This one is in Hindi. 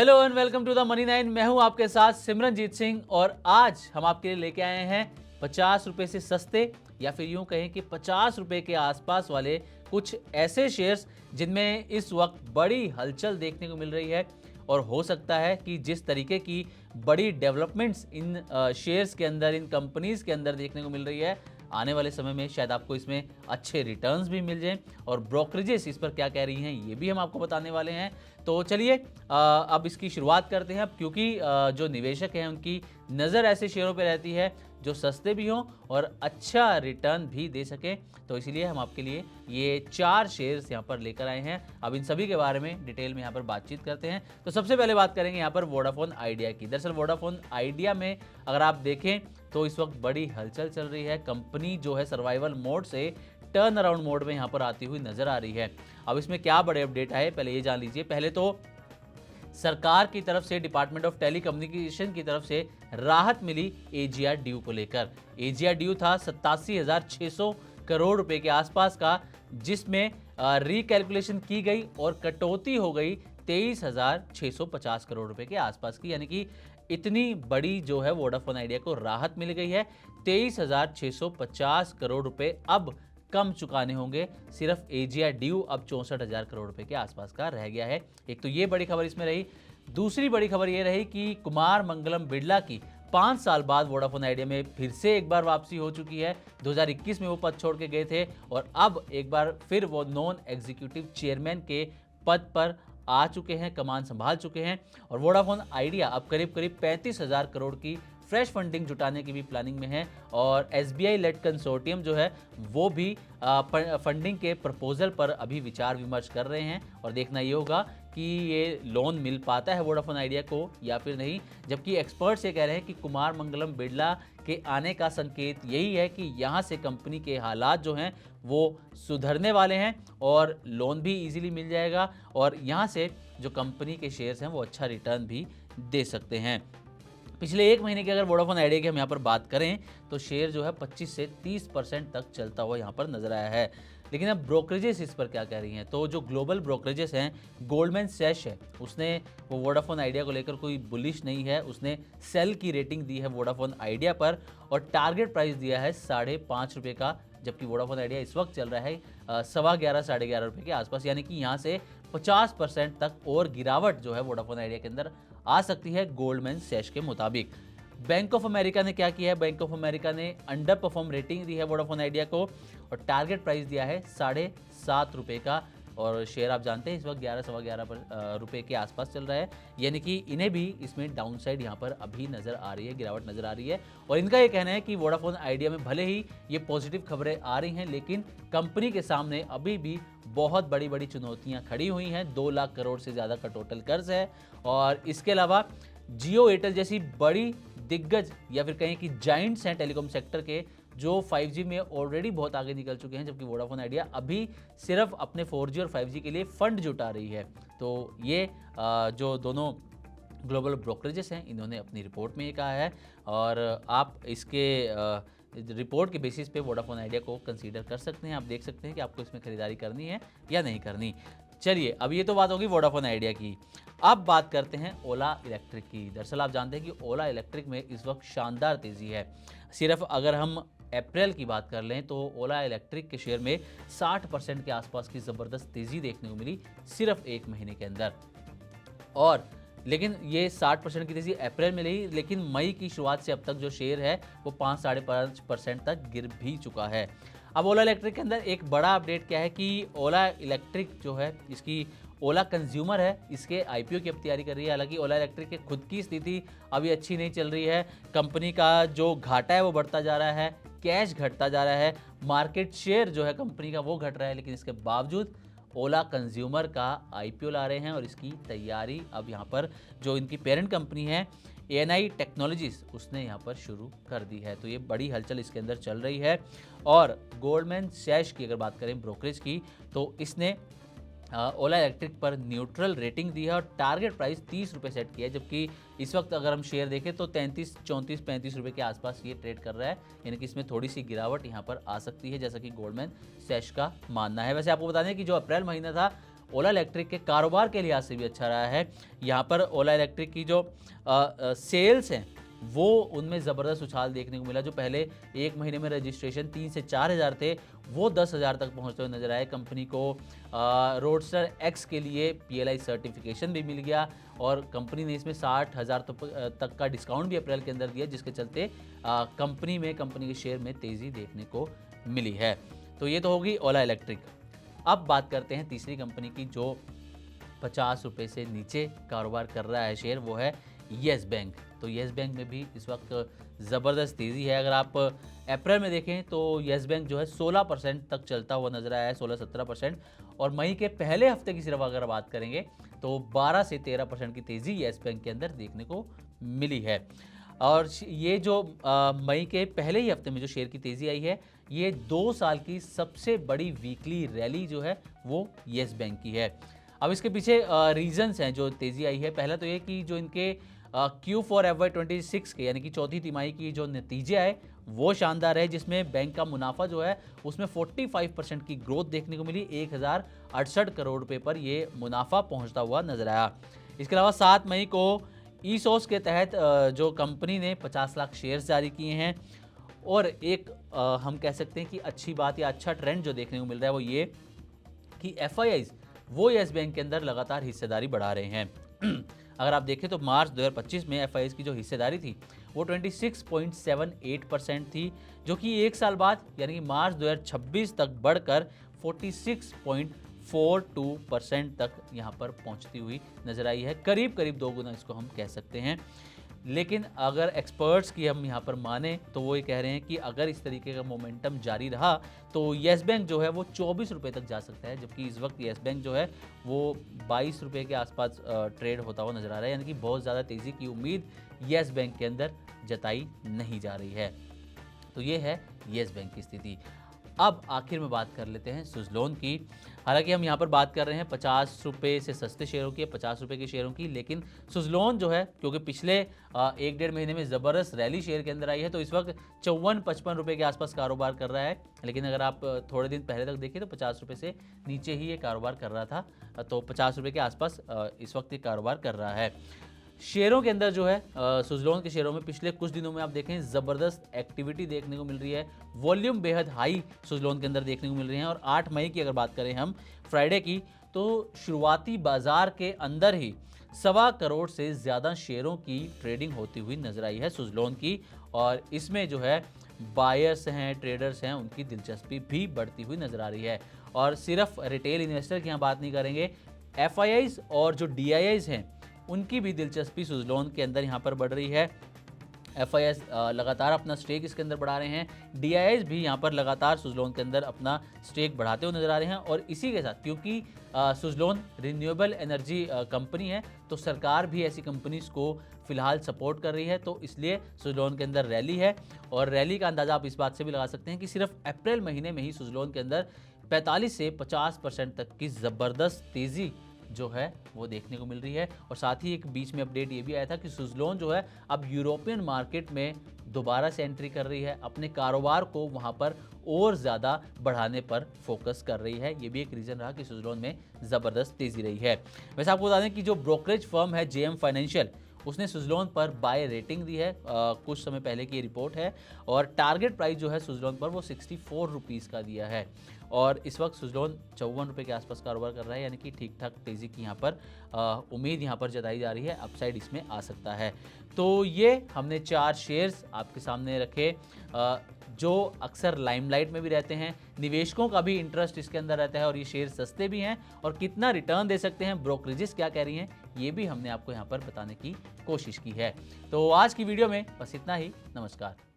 Hello and welcome to the money nine. मैं हूं आपके साथ सिमरनजीत सिंह और आज हम आपके लिए लेके आए हैं 50 रुपए से सस्ते या फिर यूं कहें कि 50 रुपए के आसपास वाले कुछ ऐसे शेयर्स जिनमें इस वक्त बड़ी हलचल देखने को मिल रही है और हो सकता है कि जिस तरीके की बड़ी डेवलपमेंट्स इन शेयर्स के अंदर, इन कंपनीज के अंदर देखने को मिल रही है, आने वाले समय में शायद आपको इसमें अच्छे रिटर्न्स भी मिल जाएं और ब्रोकरेजेस इस पर क्या कह रही हैं ये भी हम आपको बताने वाले हैं। तो चलिए अब इसकी शुरुआत करते हैं। अब क्योंकि जो निवेशक हैं उनकी नज़र ऐसे शेयरों पे रहती है जो सस्ते भी हों और अच्छा रिटर्न भी दे सकें, तो इसीलिए हम आपके लिए ये 4 शेयर्स यहाँ पर लेकर आए हैं। अब इन सभी के बारे में डिटेल में यहाँ पर बातचीत करते हैं। तो सबसे पहले बात करेंगे यहाँ पर वोडाफोन आइडिया की। दरअसल वोडाफोन आइडिया में अगर आप देखें तो इस वक्त बड़ी हलचल चल रही है। कंपनी जो है सर्वाइवल मोड से टर्न अराउंड मोड में यहाँ पर आती हुई नजर आ रही है। अब इसमें क्या बड़े अपडेट आए पहले ये जान लीजिए। पहले तो सरकार की तरफ से, डिपार्टमेंट ऑफ टेली कम्युनिकेशन की तरफ से राहत मिली एजीआर ड्यू को लेकर। एजीआर ड्यू था 87,600 करोड़ रुपए के आसपास का, जिसमें रिकैलकुलेशन की गई और कटौती हो गई 23,650 करोड़ रुपए के आसपास की, यानी कि इतनी बड़ी जो है वोडाफोन आइडिया को राहत मिल गई है। 23,650 करोड़ रुपए अब कम चुकाने होंगे। सिर्फ एजीआर ड्यू अब 64,000 करोड़ रुपए के आसपास का रह गया है। एक तो ये बड़ी खबर इसमें रही। दूसरी बड़ी खबर ये रही कि कुमार मंगलम बिरला की 5 साल बाद वोडाफोन आइडिया में फिर से एक बार वापसी हो चुकी है। 2021 में वो पद छोड़ के गए थे और अब एक बार फिर वो नॉन एग्जीक्यूटिव चेयरमैन के पद पर आ चुके हैं, कमान संभाल चुके हैं। और वोडाफोन आइडिया अब करीब 35,000 करोड़ की फ्रेश फंडिंग जुटाने की भी प्लानिंग में है और एसबीआई लेड कंसोर्टियम जो है वो भी फंडिंग के प्रपोजल पर अभी विचार विमर्श कर रहे हैं और देखना ये होगा कि ये लोन मिल पाता है वोडाफोन आइडिया को या फिर नहीं। जबकि एक्सपर्ट्स ये कह रहे हैं कि कुमार मंगलम बिरला के आने का संकेत यही है कि यहाँ से कंपनी के हालात जो हैं वो सुधरने वाले हैं और लोन भी इजीली मिल जाएगा और यहाँ से जो कंपनी के शेयर्स हैं वो अच्छा रिटर्न भी दे सकते हैं। पिछले एक महीने की अगर वोडाफोन आइडिया की हम यहाँ पर बात करें तो शेयर जो है 25 से 30% तक चलता हुआ यहाँ पर नजर आया है। लेकिन अब ब्रोकरेजेस इस पर क्या कह रही हैं, तो जो ग्लोबल ब्रोकरेजेस हैं, गोल्डमैन सैश है, उसने वो वोडाफोन आइडिया को लेकर कोई बुलिश नहीं है। उसने सेल की रेटिंग दी है वोडाफोन आइडिया पर और टारगेट प्राइस दिया है 5.5 रुपये का, जबकि वोडाफोन आइडिया इस वक्त चल रहा है 11.25 साढ़े 11 रुपये के आसपास, यानी कि यहाँ से 50% तक और गिरावट जो है वोडाफोन आइडिया के अंदर आ सकती है गोल्डमैन सैश के मुताबिक। बैंक ऑफ अमेरिका ने क्या किया है, बैंक ऑफ अमेरिका ने अंडर परफॉर्म रेटिंग दी है वोडाफोन आइडिया को और टारगेट प्राइस दिया है 7.5 रुपये का और शेयर आप जानते हैं इस वक्त 11 सवा 11 रुपये के आसपास चल रहा है, यानी कि इन्हें भी इसमें डाउन साइड यहाँ पर अभी नज़र आ रही है, गिरावट नज़र आ रही है। और इनका ये कहना है कि वोडाफोन आइडिया में भले ही ये पॉजिटिव खबरें आ रही हैं लेकिन कंपनी के सामने अभी भी बहुत बड़ी बड़ी चुनौतियाँ खड़ी हुई हैं। 2 लाख करोड़ से ज़्यादा का टोटल कर्ज है और इसके अलावा जियो एयरटेल जैसी बड़ी दिग्गज या फिर कहें कि जाइंट्स हैं टेलीकॉम सेक्टर के, जो 5G में ऑलरेडी बहुत आगे निकल चुके हैं, जबकि वोडाफोन आइडिया अभी सिर्फ अपने 4G और 5G के लिए फंड जुटा रही है। तो ये जो दोनों ग्लोबल ब्रोकरेजेस हैं इन्होंने अपनी रिपोर्ट में ये कहा है और आप इसके रिपोर्ट के बेसिस पे वोडाफोन आइडिया को कंसीडर कर सकते हैं। आप देख सकते हैं कि आपको इसमें खरीदारी करनी है या नहीं करनी। चलिए, अब ये तो बात होगी वोडाफोन आइडिया की। अब बात करते हैं ओला इलेक्ट्रिक की। दरअसल आप जानते हैं कि ओला इलेक्ट्रिक में इस वक्त शानदार तेज़ी है। सिर्फ अगर हम अप्रैल की बात कर लें तो ओला इलेक्ट्रिक के शेयर में 60% के आसपास की ज़बरदस्त तेज़ी देखने को मिली सिर्फ एक महीने के अंदर। और लेकिन ये 60% की तेज़ी अप्रैल में रही, लेकिन मई की शुरुआत से अब तक जो शेयर है वो 5-5.5% तक गिर भी चुका है। अब ओला इलेक्ट्रिक के अंदर एक बड़ा अपडेट क्या है कि ओला इलेक्ट्रिक जो है, इसकी ओला कंज्यूमर है, इसके आईपीओ की अब तैयारी कर रही है। हालांकि ओला इलेक्ट्रिक की खुद की स्थिति अभी अच्छी नहीं चल रही है। कंपनी का जो घाटा है वो बढ़ता जा रहा है, कैश घटता जा रहा है, मार्केट शेयर जो है कंपनी का वो घट रहा है, लेकिन इसके बावजूद ओला कंज्यूमर का आईपीओ ला रहे हैं और इसकी तैयारी अब यहाँ पर जो इनकी पेरेंट कंपनी है एएनआई टेक्नोलॉजीज उसने यहाँ पर शुरू कर दी है। तो ये बड़ी हलचल इसके अंदर चल रही है। और गोल्डमैन सैश की अगर बात करें ब्रोकरेज की, तो इसने ओला इलेक्ट्रिक पर न्यूट्रल रेटिंग दी है और टारगेट प्राइस 30 रुपये सेट किया है, जबकि इस वक्त अगर हम शेयर देखें तो 33, 34, 35 रुपये के आसपास ये ट्रेड कर रहा है, यानी कि इसमें थोड़ी सी गिरावट यहाँ पर आ सकती है, जैसा कि गोल्डमैन सैश का मानना है। वैसे आपको बता दें कि जो अप्रैल महीना था ओला इलेक्ट्रिक के कारोबार के लिहाज से भी अच्छा रहा है। यहाँ पर ओला इलेक्ट्रिक की जो सेल्स हैं वो उनमें ज़बरदस्त उछाल देखने को मिला। जो पहले एक महीने में रजिस्ट्रेशन 3 से 4 हज़ार थे, वो 10 हज़ार तक पहुंचते हुए नजर आए। कंपनी को रोडस्टर एक्स के लिए PLI सर्टिफिकेशन भी मिल गया और कंपनी ने इसमें 60 हज़ार तक का डिस्काउंट भी अप्रैल के अंदर दिया, जिसके चलते कंपनी के शेयर में तेज़ी देखने को मिली है। तो ये तो होगी ओला इलेक्ट्रिक। अब बात करते हैं तीसरी कंपनी की जो 50 रुपये से नीचे कारोबार कर रहा है शेयर, वो है येस बैंक। तो येस बैंक में भी इस वक्त ज़बरदस्त तेज़ी है। अगर आप अप्रैल में देखें तो येस बैंक जो है 16% तक चलता हुआ नजर आया है, 16-17%। और मई के पहले हफ्ते की सिर्फ अगर बात करेंगे तो 12 से 13% की तेज़ी येस बैंक के अंदर देखने को मिली है। और ये जो मई के पहले ही हफ्ते में जो शेयर की तेज़ी आई है, ये 2 साल की सबसे बड़ी वीकली रैली जो है वो येस बैंक की है। अब इसके पीछे रीजंस हैं जो तेज़ी आई है। पहला तो ये कि जो इनके Q4 FY26 के यानी कि चौथी तिमाही की जो नतीजे आए वो शानदार है, जिसमें बैंक का मुनाफा जो है उसमें 45% की ग्रोथ देखने को मिली। 1068 करोड़ रुपए पर ये मुनाफा पहुंचता हुआ नजर आया। इसके अलावा 7 मई को ESOS के तहत जो कंपनी ने 50 लाख शेयर्स जारी किए हैं। और एक हम कह सकते हैं कि अच्छी बात या अच्छा ट्रेंड जो देखने को मिल रहा है वो ये कि FIIs वो येस बैंक के अंदर लगातार हिस्सेदारी बढ़ा रहे हैं। अगर आप देखें तो मार्च 2025 में FIIs की जो हिस्सेदारी थी वो 26.78% थी, जो कि एक साल बाद यानी कि मार्च 2026 तक बढ़कर 46.42% तक यहाँ पर पहुँचती हुई नजर आई है। करीब करीब 2 गुना इसको हम कह सकते हैं। लेकिन अगर एक्सपर्ट्स की हम यहाँ पर माने तो वो ये कह रहे हैं कि अगर इस तरीके का मोमेंटम जारी रहा तो येस बैंक जो है वो 24 रुपये तक जा सकता है, जबकि इस वक्त येस बैंक जो है वो 22 रुपये के आसपास ट्रेड होता हुआ नजर आ रहा है। यानी कि बहुत ज़्यादा तेज़ी की उम्मीद येस बैंक के अंदर जताई नहीं जा रही है। तो ये है येस बैंक की स्थिति। अब आखिर में बात कर लेते हैं सुज़लोन की। हालांकि हम यहाँ पर बात कर रहे हैं 50 रुपये से सस्ते शेयरों की, 50 रुपये के शेयरों की, लेकिन सुज़लोन जो है क्योंकि पिछले 1-1.5 महीने में ज़बरदस्त रैली शेयर के अंदर आई है, तो इस वक्त 54-55 रुपये के आसपास कारोबार कर रहा है। लेकिन अगर आप थोड़े दिन पहले तक देखें तो 50 रुपये से नीचे ही ये कारोबार कर रहा था, तो 50 रुपये के आसपास इस वक्त ये कारोबार कर रहा है। शेयरों के अंदर जो है सुज़लोन के शेयरों में पिछले कुछ दिनों में आप देखें ज़बरदस्त एक्टिविटी देखने को मिल रही है। वॉल्यूम बेहद हाई सुज़लोन के अंदर देखने को मिल रही हैं। और 8 मई की अगर बात करें हम फ्राइडे की, तो शुरुआती बाजार के अंदर ही 1.25 करोड़ से ज़्यादा शेयरों की ट्रेडिंग होती हुई नजर आई है सुज़लोन की। और इसमें जो है बायर्स हैं, ट्रेडर्स हैं, उनकी दिलचस्पी भी बढ़ती हुई नजर आ रही है। और सिर्फ रिटेल इन्वेस्टर की यहाँ बात नहीं करेंगे, FIIs और जो DIIs हैं उनकी भी दिलचस्पी सुज़लोन के अंदर यहाँ पर बढ़ रही है। FIIs लगातार अपना स्टेक इसके अंदर बढ़ा रहे हैं, DIIs भी यहाँ पर लगातार सुज़लोन के अंदर अपना स्टेक बढ़ाते हुए नजर आ रहे हैं। और इसी के साथ क्योंकि सुज़लोन रिन्यूएबल एनर्जी कंपनी है, तो सरकार भी ऐसी कंपनीज़ को फिलहाल सपोर्ट कर रही है, तो इसलिए सुज़लोन के अंदर रैली है। और रैली का अंदाज़ा आप इस बात से भी लगा सकते हैं कि सिर्फ अप्रैल महीने में ही सुज़लोन के अंदर 45 से 50% तक की ज़बरदस्त तेज़ी जो है वो देखने को मिल रही है। और साथ ही एक बीच में अपडेट ये भी आया था कि सुज़लोन जो है अब यूरोपियन मार्केट में दोबारा से एंट्री कर रही है, अपने कारोबार को वहाँ पर और ज़्यादा बढ़ाने पर फोकस कर रही है। ये भी एक रीज़न रहा कि सुज़लोन में ज़बरदस्त तेज़ी रही है। वैसे आपको बता दें कि जो ब्रोकरेज फर्म है JM फाइनेंशियल, उसने सुज़लोन पर बाय रेटिंग दी है, कुछ समय पहले की रिपोर्ट है। और टारगेट प्राइस जो है सुज़लोन पर वो 64 रुपीज़ का दिया है। और इस वक्त सुज़लोन 54 रुपये के आसपास कारोबार कर रहा है, यानी कि ठीक ठाक तेज़ी की यहाँ पर उम्मीद यहाँ पर जताई जा रही है, अपसाइड इसमें आ सकता है। तो ये हमने 4 शेयर्स आपके सामने रखे जो अक्सर लाइमलाइट में भी रहते हैं, निवेशकों का भी इंटरेस्ट इसके अंदर रहता है, और ये शेयर सस्ते भी हैं और कितना रिटर्न दे सकते हैं, ब्रोकरेजेस क्या कह रही हैं, ये भी हमने आपको यहाँ पर बताने की कोशिश की है। तो आज की वीडियो में बस इतना ही। नमस्कार।